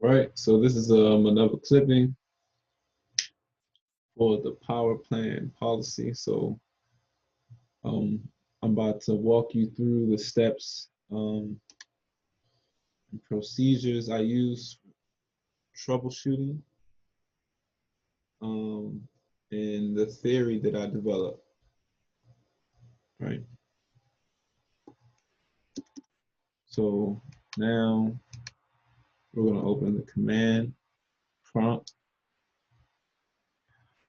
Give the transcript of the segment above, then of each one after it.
Right, so this is another clipping for the power plan policy. So um, I'm about to walk you through the steps and procedures I use for troubleshooting um, and the theory that I developed. Right, so now we're going to open the command prompt.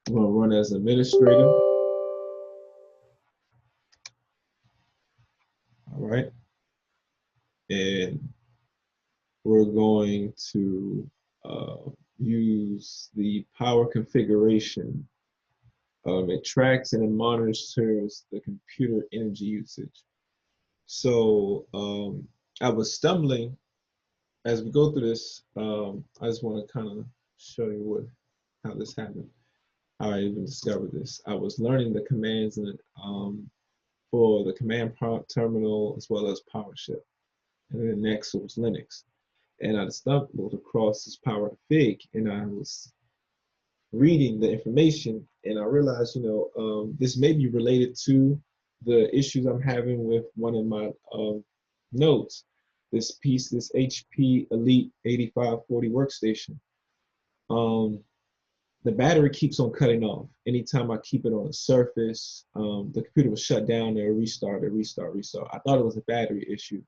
I'm going to run as administrator. All right, and we're going to use the power configuration. It tracks and it monitors the computer energy usage. So I was stumbling as we go through this. I just want to kind of show you how this happened, how I even discovered this. I was learning the commands for the command prompt terminal as well as PowerShell, and then next was Linux. And I stumbled across this power config, and I was reading the information, and I realized, this may be related to the issues I'm having with one of my nodes. This piece, this HP Elite 8540 workstation. The battery keeps on cutting off. Anytime I keep it on a surface, the computer will shut down and restart, restart. I thought it was a battery issue.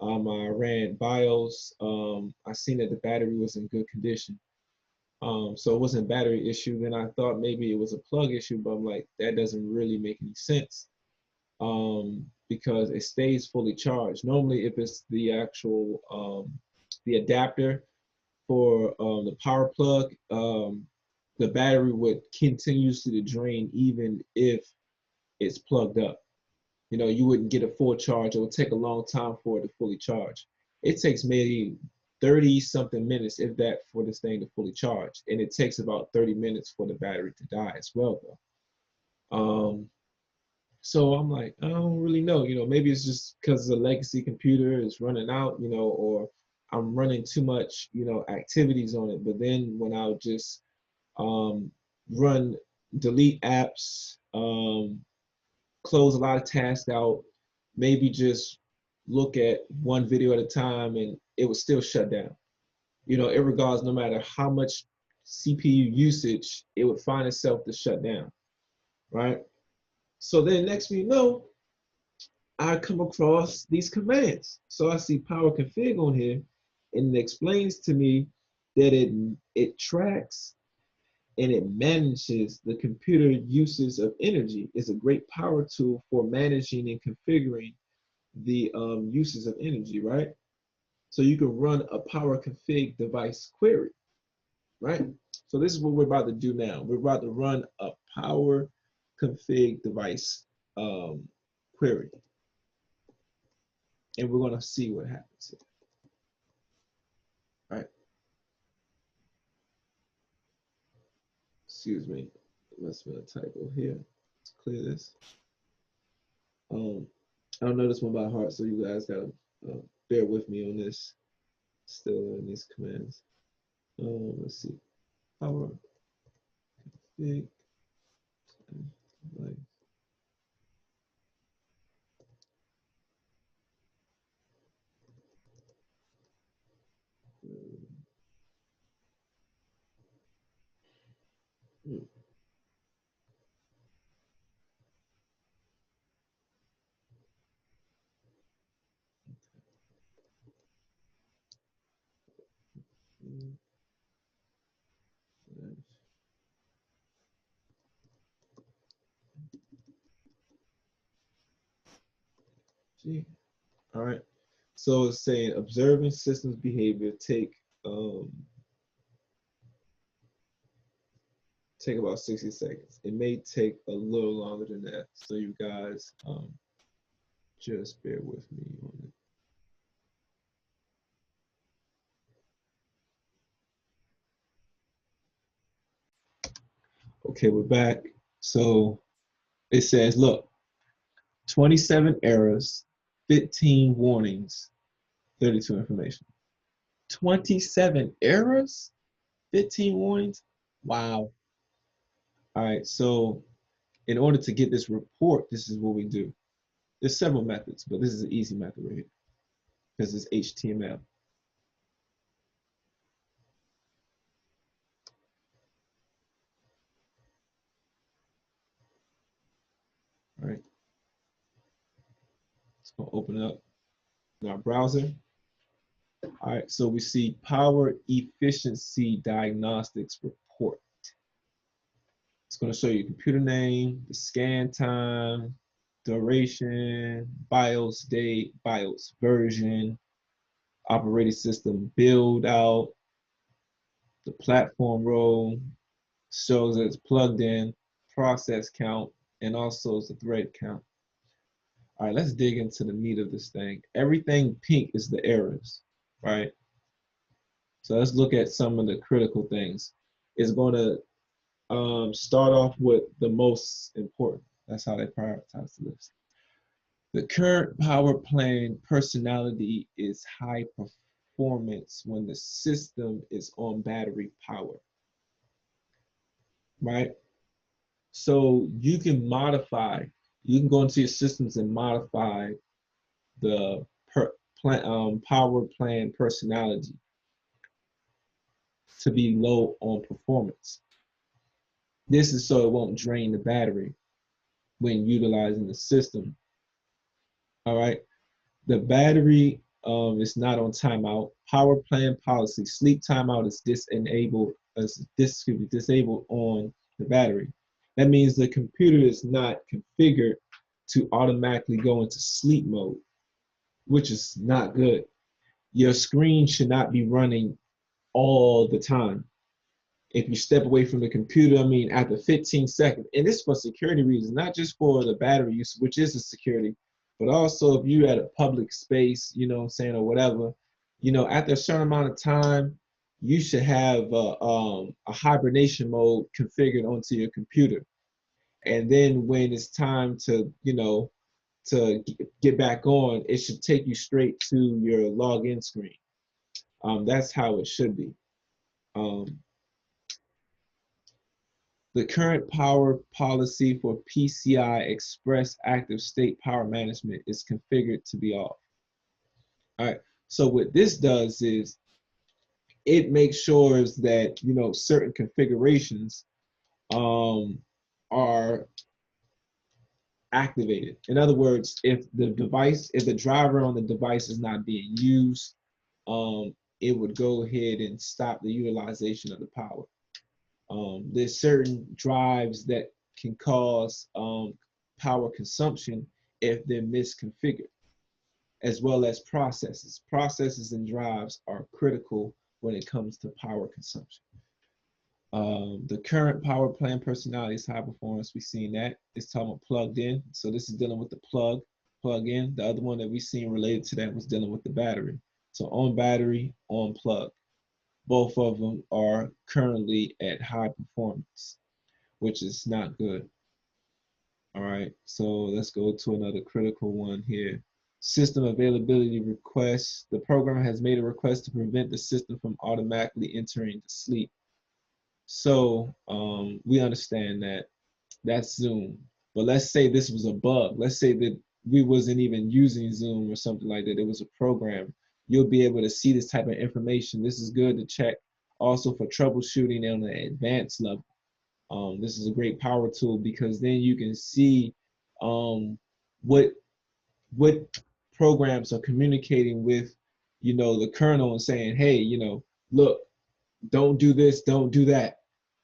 I ran BIOS. I seen that the battery was in good condition. So it wasn't a battery issue. Then I thought maybe it was a plug issue, but I'm like, that doesn't really make any sense because it stays fully charged. Normally, if it's the actual the adapter for the power plug, the battery would continuously to drain even if it's plugged up. You wouldn't get a full charge. It would take a long time for it to fully charge. It takes maybe 30 something minutes, if that, for this thing to fully charge. And it takes about 30 minutes for the battery to die as well, though. So I'm like, I don't really know. Maybe it's just because the legacy computer is running out, or I'm running too much, activities on it. But then when I'll just run, delete apps, close a lot of tasks out, maybe just look at one video at a time, and it would still shut down. Regardless, no matter how much CPU usage, it would find itself to shut down, right? So then next thing you know, I come across these commands. So I see power config on here, and it explains to me that it tracks and it manages the computer uses of energy. It's a great power tool for managing and configuring the uses of energy, right? So you can run a power config device query, right? So this is what we're about to do now. We're about to run a power config device query, and we're going to see what happens here, right? Excuse me, must have been a typo here. Let's clear this. I don't know this one by heart, so you guys gotta bear with me on this. Still in these commands. Let's see. Power config device. Gee. All right. So it's saying observing systems behavior take about 60 seconds. It may take a little longer than that. So you guys just bear with me on it. Okay, we're back. So it says, look, 27 errors, 15 warnings, 32 information. 27 errors, 15 warnings. Wow. All right, so in order to get this report, this is what we do. There's several methods, but this is an easy method right here because it's HTML. All right, it's gonna open up in our browser. All right, so we see Power Efficiency Diagnostics Report. It's going to show you computer name, the scan time, duration, BIOS date, BIOS version, operating system build out, the platform role, shows that it's plugged in, process count, and also the thread count. All right, let's dig into the meat of this thing. Everything pink is the errors, right? So let's look at some of the critical things. It's going to start off with the most important. That's how they prioritize the list. The current power plant personality is high performance when the system is on battery power, right? So you can go into your systems and modify the power plant personality to be low on performance. This is so it won't drain the battery when utilizing the system. All right. The battery is not on timeout. Power plan policy. Sleep timeout is disabled on the battery. That means the computer is not configured to automatically go into sleep mode, which is not good. Your screen should not be running all the time. If you step away from the computer, I mean, after 15 seconds, and this for security reasons, not just for the battery use, which is a security, but also if you're at a public space, you know what I'm saying, or whatever, you know, after a certain amount of time, you should have a hibernation mode configured onto your computer. And then when it's time to, you know, to get back on, it should take you straight to your login screen. That's how it should be. Um, The current power policy for PCI Express active state power management is configured to be off. All right. So what this does is it makes sure that you know certain configurations um, are activated. In other words, if the driver on the device is not being used, it would go ahead and stop the utilization of the power. There's certain drives that can cause power consumption if they're misconfigured, as well as processes. Processes and drives are critical when it comes to power consumption. The current power plant personality is high performance. We've seen that. It's talking about plugged in. So this is dealing with the plug in. The other one that we've seen related to that was dealing with the battery. So on battery, on plug. Both of them are currently at high performance, which is not good. All right, so let's go to another critical one here. System availability requests. The program has made a request to prevent the system from automatically entering the sleep. So we understand that that's Zoom. But let's say this was a bug. Let's say that we wasn't even using Zoom or something like that. It was a program. You'll be able to see this type of information. This is good to check also for troubleshooting on an advanced level. This is a great power tool because then you can see um, what what programs are communicating with, you know, the kernel and saying, hey, you know, look, don't do this, don't do that.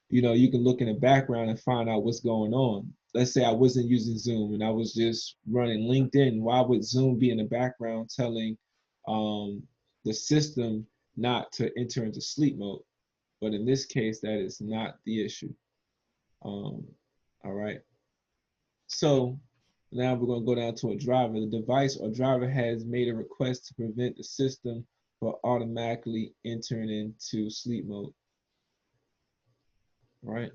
You know, you can look in the background and find out what's going on. Let's say I wasn't using Zoom and I was just running LinkedIn. Why would Zoom be in the background telling the system not to enter into sleep mode? But in this case, that is not the issue. All right. So now we're going to go down to a driver. The device or driver has made a request to prevent the system from automatically entering into sleep mode. All right.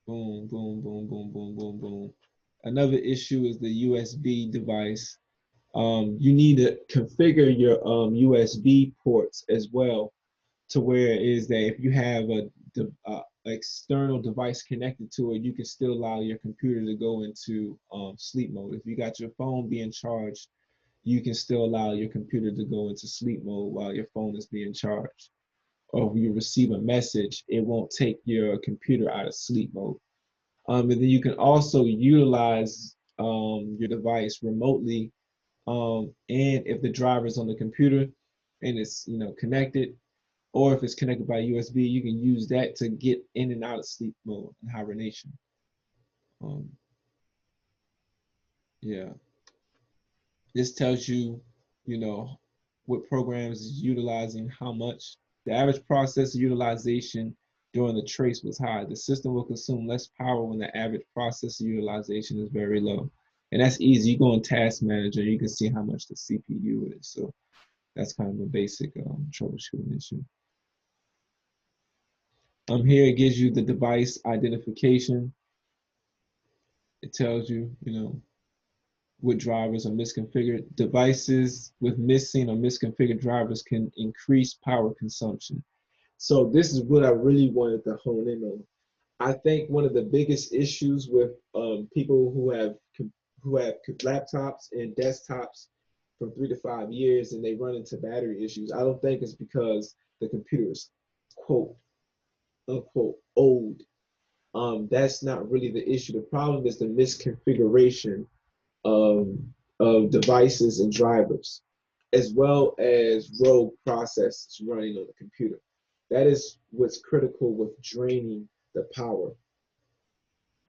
Boom, boom, boom, boom, boom, boom, boom. Another issue is the USB device. You need to configure your USB ports as well, to where it is that if you have a external device connected to it, you can still allow your computer to go into sleep mode. If you got your phone being charged, you can still allow your computer to go into sleep mode while your phone is being charged. Or if you receive a message, it won't take your computer out of sleep mode. And then you can also utilize your device remotely. And if the driver is on the computer and it's connected, or if it's connected by USB, you can use that to get in and out of sleep mode and hibernation. Um, yeah, this tells you, you know, what programs is utilizing how much. The average processor utilization during the trace was high. The system will consume less power when the average processor utilization is very low. And that's easy. You go in Task Manager, you can see how much the CPU is. So that's kind of a basic troubleshooting issue. Here it gives you the device identification. It tells you, what drivers are misconfigured. Devices with missing or misconfigured drivers can increase power consumption. So this is what I really wanted to hone in on. I think one of the biggest issues with people who have laptops and desktops from 3 to 5 years and they run into battery issues, I don't think it's because the computer is quote unquote old. That's not really the issue. The problem is the misconfiguration of, of devices and drivers, as well as rogue processes running on the computer. That is what's critical with draining the power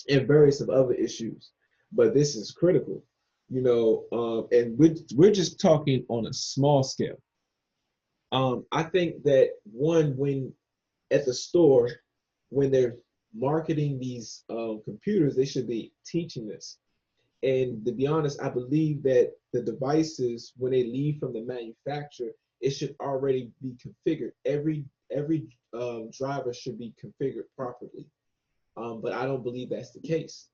and various of other issues. But this is critical, and we're just talking on a small scale. I think that when at the store, when they're marketing these computers, they should be teaching this. And to be honest, I believe that the devices, when they leave from the manufacturer, it should already be configured. Every driver should be configured properly. But I don't believe that's the case.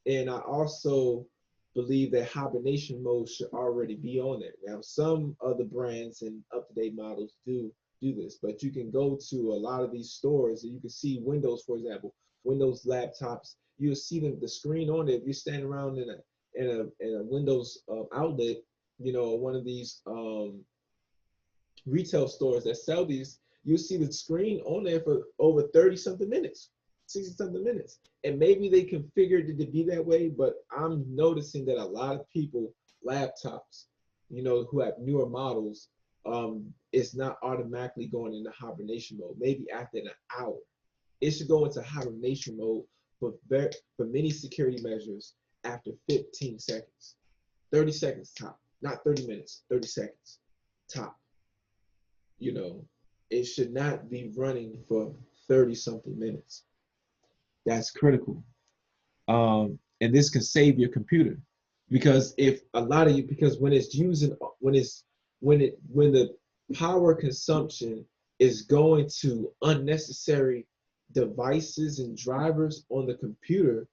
And I also believe that hibernation mode should already be on there. Now, some of the brands and up-to-date models do this, but you can go to a lot of these stores and you can see Windows, for example, Windows laptops. You'll see the screen on it. If you're standing around in a Windows outlet, one of these retail stores that sell these, you'll see the screen on there for over 30 something minutes, 60 something minutes. And maybe they configured it to be that way, but I'm noticing that a lot of people, laptops, who have newer models, it's not automatically going into hibernation mode. Maybe after an hour, it should go into hibernation mode for many security measures after 15 seconds, 30 seconds top, not 30 minutes, 30 seconds top. you know, it should not be running for 30 something minutes. That's critical. And this can save your computer because if a lot of you, because when it's using, when the power consumption is going to unnecessary devices and drivers on the computer,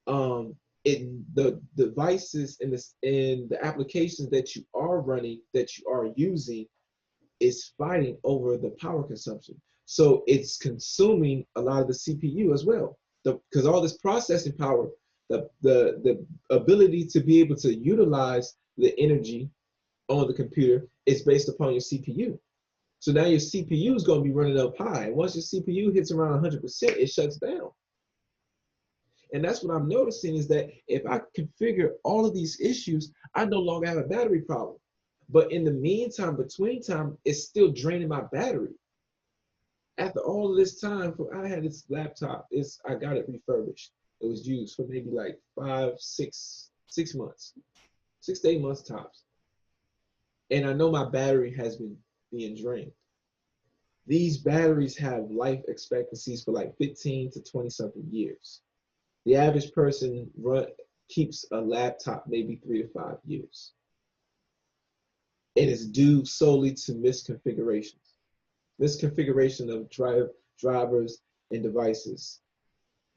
the devices and the applications that you are running, that you are using, is fighting over the power consumption. So it's consuming a lot of the CPU as well. Because all this processing power, the ability to be able to utilize the energy on the computer is based upon your CPU. So now your CPU is going to be running up high. And once your CPU hits around 100%, it shuts down. And that's what I'm noticing, is that if I configure all of these issues, I no longer have a battery problem. But in the meantime, between time, it's still draining my battery. After all of this time, I had this laptop. I got it refurbished. It was used for maybe like 6 months, 6 to 8 months tops. And I know my battery has been being drained. These batteries have life expectancies for like 15 to 20 something years. The average person keeps a laptop maybe 3 to 5 years. And it's due solely to misconfigurations. Misconfiguration of drivers and devices.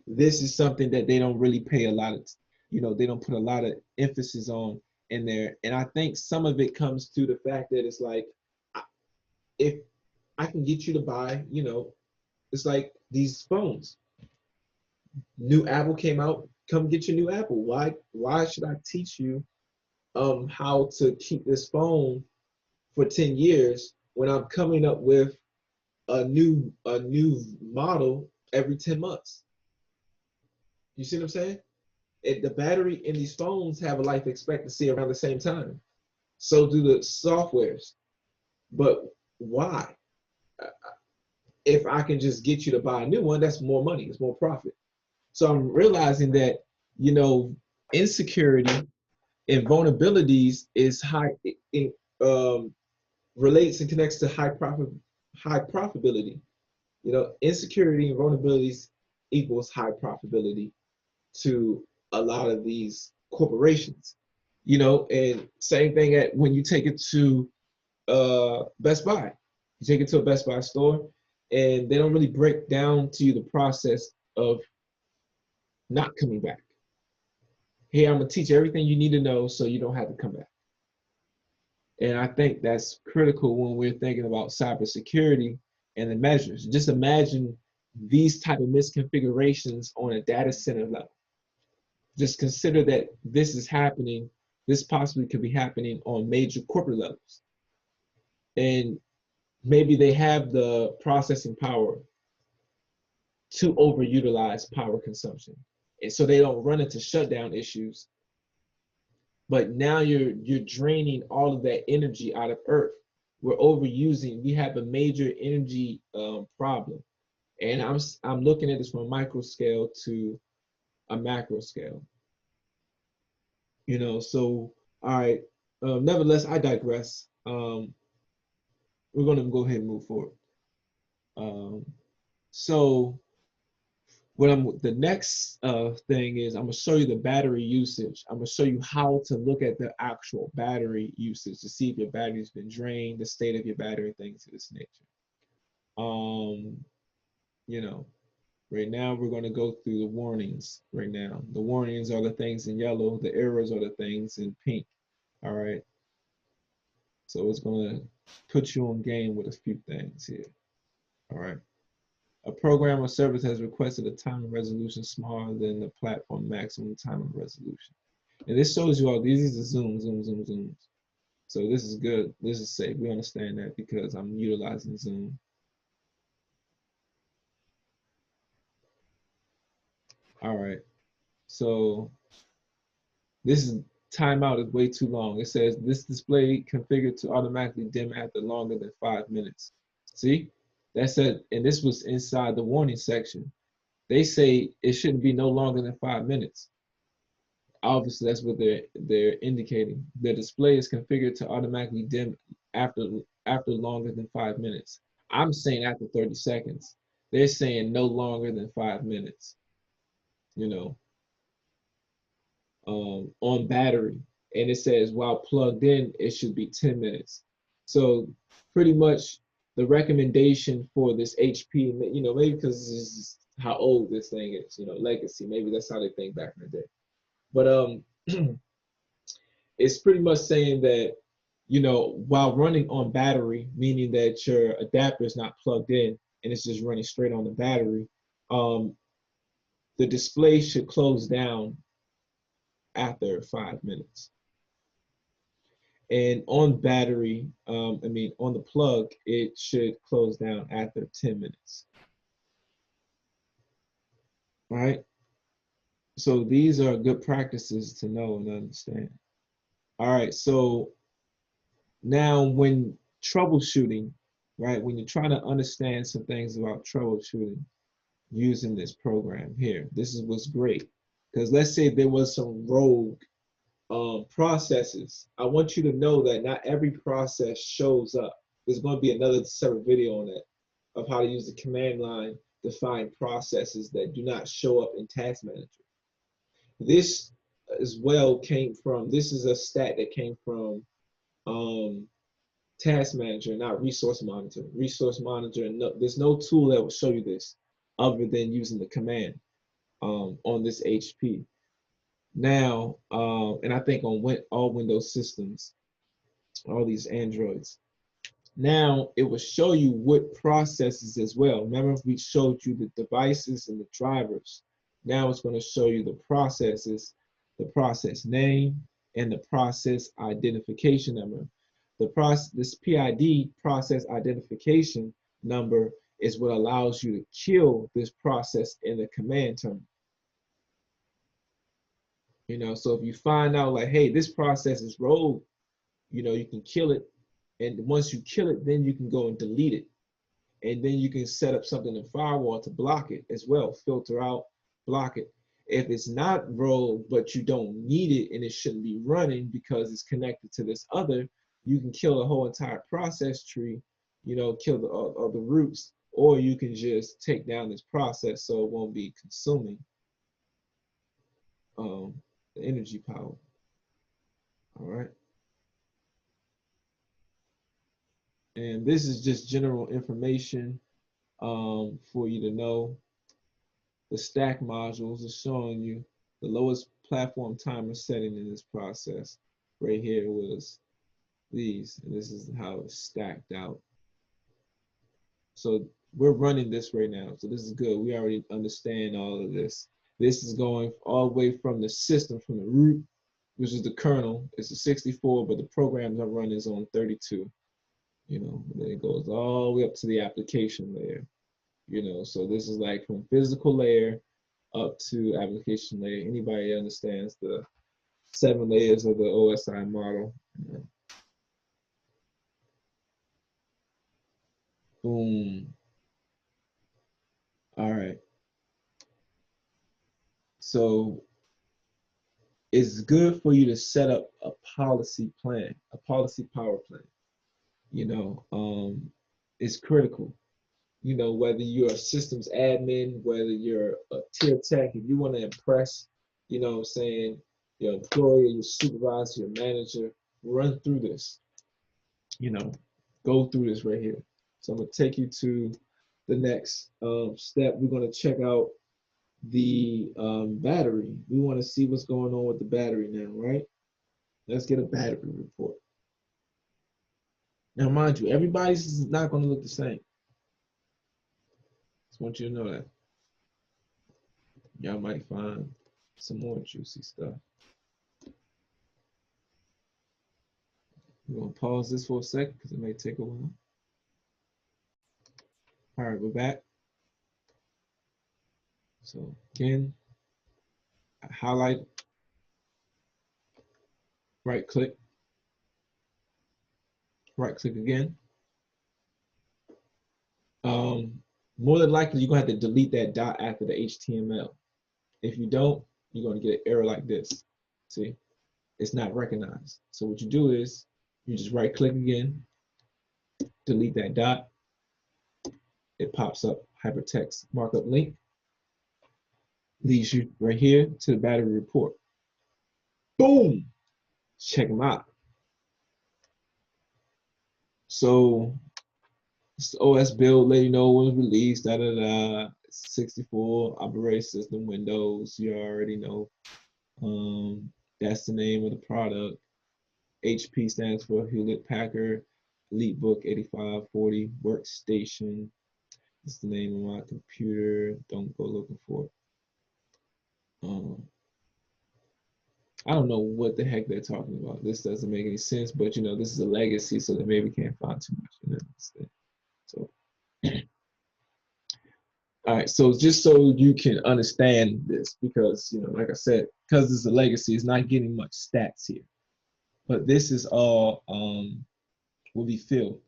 This is something that they don't really pay a lot of, they don't put a lot of emphasis on in there. And I think some of it comes to the fact that it's like, if I can get you to buy, you know, it's like these phones. New Apple came out, come get your new Apple. Why should I teach you how to keep this phone for 10 years when I'm coming up with a new model every 10 months? You see what I'm saying? The battery in these phones have a life expectancy around the same time. So do the softwares. But why? If I can just get you to buy a new one, that's more money, it's more profit. So I'm realizing that, you know, insecurity and vulnerabilities is high, in, relates and connects to high profitability. You know, insecurity and vulnerabilities equals high profitability to a lot of these corporations. You know, and same thing at when you take it to Best Buy. You take it to a Best Buy store, and they don't really break down to you the process of not coming back. Hey, I'm gonna teach you everything you need to know so you don't have to come back. And I think that's critical when we're thinking about cybersecurity and the measures. Just imagine these type of misconfigurations on a data center level. Just consider that this is happening, this possibly could be happening on major corporate levels. And maybe they have the processing power to overutilize power consumption. And so they don't run into shutdown issues. But now you're draining all of that energy out of Earth. We're overusing. We have a major energy problem, and I'm looking at this from a micro scale to a macro scale. You know, so all right. Nevertheless, I digress. We're going to go ahead and move forward. Um, so the next thing is I'm gonna show you the battery usage. I'm gonna show you how to look at the actual battery usage to see if your battery's been drained, the state of your battery, things of this nature. You know, right now we're gonna go through the warnings right now. The warnings are the things in yellow, the errors are the things in pink. All right. So it's gonna put you on game with a few things here. All right. A program or service has requested a time and resolution smaller than the platform maximum time and resolution. And this shows you all, these are zooms. So this is good, this is safe. We understand that because I'm utilizing Zoom. All right, so this is timeout is way too long. It says this display configured to automatically dim after longer than 5 minutes. See, that said, and this was inside the warning section. They say it shouldn't be no longer than 5 minutes. Obviously, that's what they're indicating. The display is configured to automatically dim after longer than 5 minutes. I'm saying after 30 seconds. They're saying no longer than 5 minutes. You know, on battery, and it says while plugged in, it should be 10 minutes. So pretty much the recommendation for this HP, you know, maybe because this is how old this thing is, you know, legacy. Maybe that's how they think back in the day. But it's pretty much saying that, you know, while running on battery, meaning that your adapter is not plugged in and it's just running straight on the battery, the display should close down after 5 minutes. And on battery, on the plug, it should close down after 10 minutes. All right? So these are good practices to know and understand. All right, so now when troubleshooting, right, when you're trying to understand some things about troubleshooting using this program here, this is what's great. Because let's say there was some rogue processes. I want you to know that not every process shows up. There's going to be another separate video on that of how to use the command line to find processes that do not show up in Task Manager. This as well came from, this is a stat that came from Task Manager, not Resource Monitor. Resource Monitor, no, there's no tool that will show you this other than using the command on this HP. Now, and I think on all Windows systems, all these Androids. Now it will show you what processes as well. Remember, we showed you the devices and the drivers. Now it's going to show you the processes, the process name, and the process identification number. This PID, process identification number, is what allows you to kill this process in the command terminal. So if you find out like, hey, this process is rogue, you can kill it. And once you kill it, then you can go and delete it. And then you can set up something in firewall to block it as well, filter out, block it. If it's not rogue, but you don't need it and it shouldn't be running because it's connected to this other, you can kill the whole entire process tree, kill the roots, or you can just take down this process so it won't be consuming the energy power. All right. And this is just general information for you to know. The stack modules are showing you the lowest platform timer setting in this process. Right here was these, and this is how it's stacked out. So we're running this right now. So this is good. We already understand all of this. This is going all the way from the system, from the root, which is the kernel. It's a 64, but the programs I run is on 32. Then it goes all the way up to the application layer. So this is like from physical layer up to application layer. Anybody understands the 7 layers of the OSI model? Boom. All right. So it's good for you to set up a policy plan, a policy power plan. It's critical. Whether you're a systems admin, whether you're a tier tech, if you want to impress, what I'm saying, your employer, your supervisor, your manager, run through this. Go through this right here. So I'm going to take you to the next step. We're going to check out the battery. We want to see what's going on with the battery now, right? Let's get a battery report. Now, mind you, everybody's not going to look the same. Just want you to know that. Y'all might find some more juicy stuff. We're going to pause this for a second because it may take a while. All right, we're back. So again, highlight, right click again. More than likely, you're going to have to delete that dot after the HTML. If you don't, you're going to get an error like this. See, it's not recognized. So what you do is you just right click again, delete that dot. It pops up hypertext markup link, leads you right here to the battery report. Boom! Check them out. So it's the OS build, let you know when it's released, 64 operating system, Windows, you already know. That's the name of the product. HP stands for Hewlett Packard EliteBook 8540 workstation. It's the name of my computer. Don't go looking for it. I don't know what the heck they're talking about. This doesn't make any sense, but this is a legacy, so they maybe can't find too much in it. So, all right. So just so you can understand this, because like I said, because it's a legacy, it's not getting much stats here. But this is all will be filled.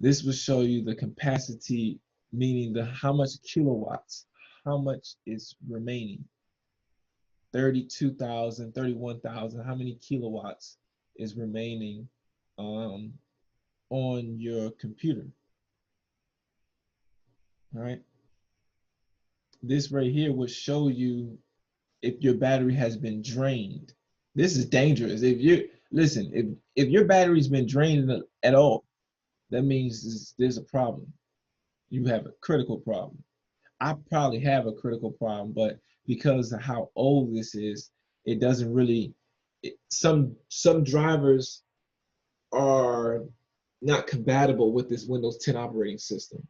This will show you the capacity, meaning how much kilowatts, how much is remaining. 32,000, 31,000, how many kilowatts is remaining on your computer. All right. This right here will show you if your battery has been drained. This is dangerous. If your battery's been drained at all, that means there's a problem. You have a critical problem. I probably have a critical problem, but because of how old this is, It doesn't really, some drivers are not compatible with this Windows 10 operating system.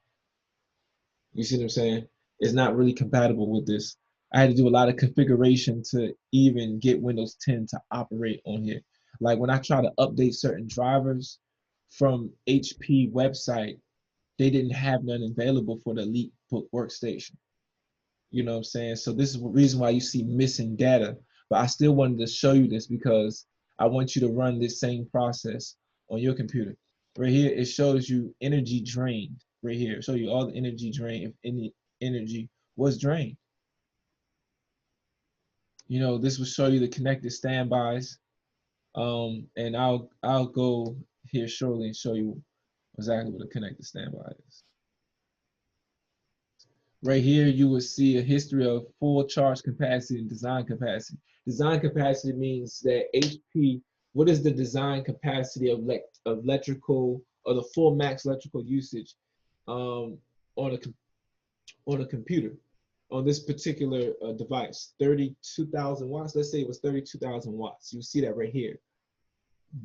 You see what I'm saying? It's not really compatible with this. I had to do a lot of configuration to even get Windows 10 to operate on here. Like when I try to update certain drivers from HP website, they didn't have none available for the Elite Book workstation. You know what I'm saying? So this is the reason why you see missing data. But I still wanted to show you this because I want you to run this same process on your computer. Right here, it shows you energy drained. Right here, show you all the energy drained, if any energy was drained. You know, this will show you the connected standbys. And I'll go here shortly and show you exactly what a connected standby is. Right here, you will see a history of full charge capacity and design capacity. Design capacity means that HP, what is the design capacity of electrical, or the full max electrical usage on a computer, on this particular device, 32,000 watts. Let's say it was 32,000 watts. You see that right here.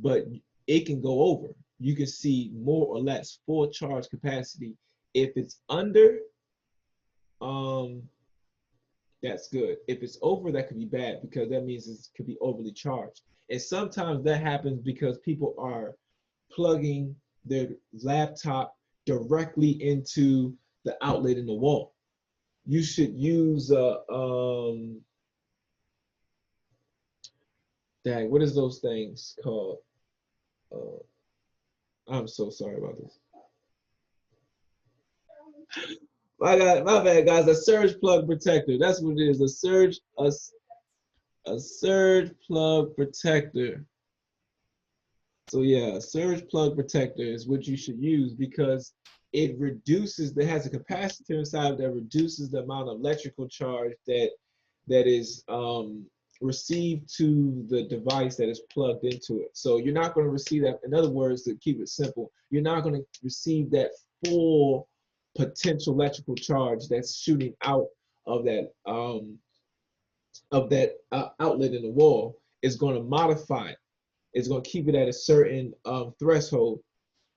But it can go over. You can see more or less full charge capacity. If it's under, that's good. If it's over, that could be bad because that means it could be overly charged. And sometimes that happens because people are plugging their laptop directly into the outlet in the wall. You should use dang, what is those things called? Uh, I'm so sorry about this. My bad, guys. A surge plug protector. That's what it is. A surge plug protector. So yeah, a surge plug protector is what you should use because it reduces, it has a capacitor inside that reduces the amount of electrical charge that is received to the device that is plugged into it. So you're not going to receive that. In other words, to keep it simple, you're not going to receive that full potential electrical charge that's shooting out of that outlet in the wall. Is going to modify it. It's going to keep it at a certain threshold,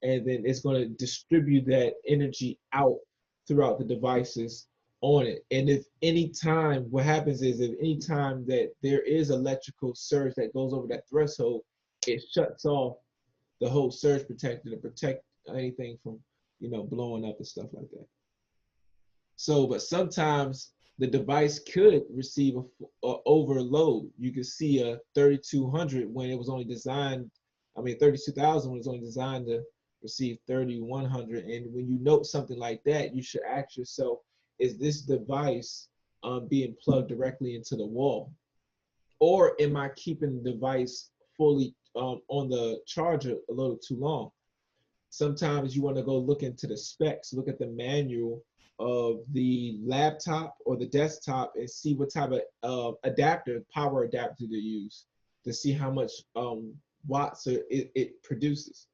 and then it's going to distribute that energy out throughout the devices on it. And if any time, what happens is if any time that there is electrical surge that goes over that threshold, it shuts off the whole surge protector to protect anything from, blowing up and stuff like that. So, but sometimes the device could receive a overload. You could see a 3200 when it was only designed, 32,000 when it was only designed to receive 3100. And when you note something like that, you should ask yourself, is this device being plugged directly into the wall? Or am I keeping the device fully on the charger a little too long? Sometimes you want to go look into the specs, look at the manual of the laptop or the desktop and see what type of power adapter they use to see how much watts it produces.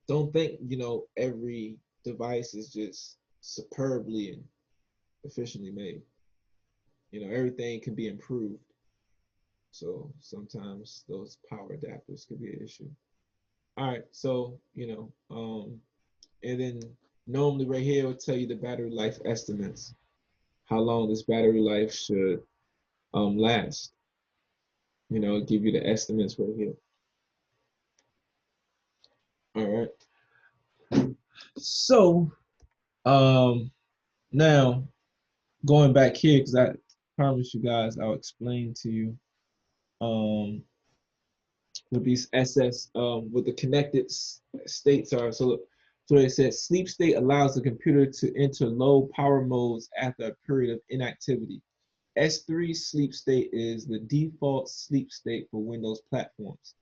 Don't think, every device is just superbly and efficiently made. Everything can be improved. So sometimes those power adapters could be an issue. All right, so, and then normally right here it will tell you the battery life estimates, how long this battery life should last. Give you the estimates right here. All right. So now going back here, because I promised you guys I'll explain to you what these SS what the connected states are. So it says sleep state allows the computer to enter low power modes after a period of inactivity. S3 sleep state is the default sleep state for Windows platforms.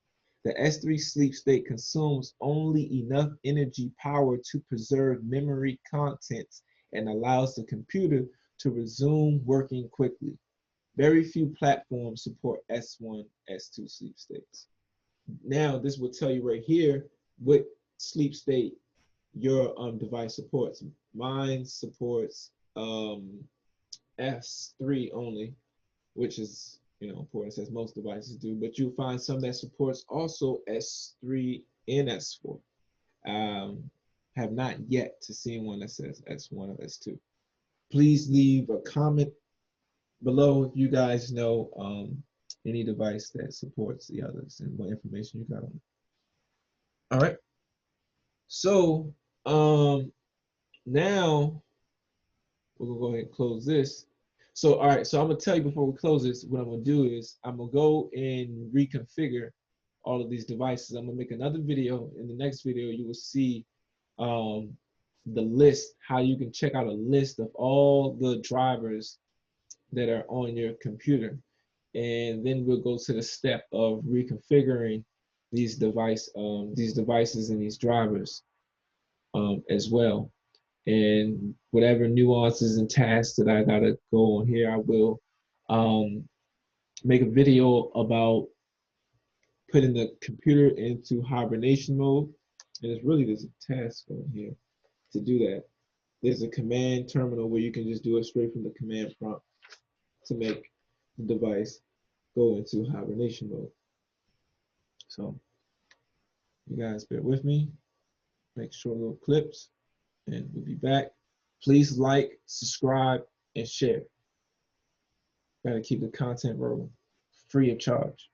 The S3 sleep state consumes only enough energy power to preserve memory contents and allows the computer to resume working quickly. Very few platforms support S1, S2 sleep states. Now, this will tell you right here what sleep state your device supports. Mine supports S3 only, which is importance as most devices do, but you'll find some that supports also S3 and S4. Have not yet to seen one that says S1 or S2. Please leave a comment below if you guys know any device that supports the others and what information you got on it. All right. So now we're gonna go ahead and close this. So all right, so I'm gonna tell you before we close this, what I'm gonna do is I'm gonna go and reconfigure all of these devices. I'm gonna make another video. In the next video, you will see the list, how you can check out a list of all the drivers that are on your computer. And then we'll go to the step of reconfiguring these devices and these drivers as well. And whatever nuances and tasks that I gotta go on here, I will make a video about putting the computer into hibernation mode. And it's really, there's a task on here to do that. There's a command terminal where you can just do it straight from the command prompt to make the device go into hibernation mode. So you guys bear with me, make short little clips, and we'll be back. Please like, subscribe, and share. Gotta keep the content rolling, free of charge.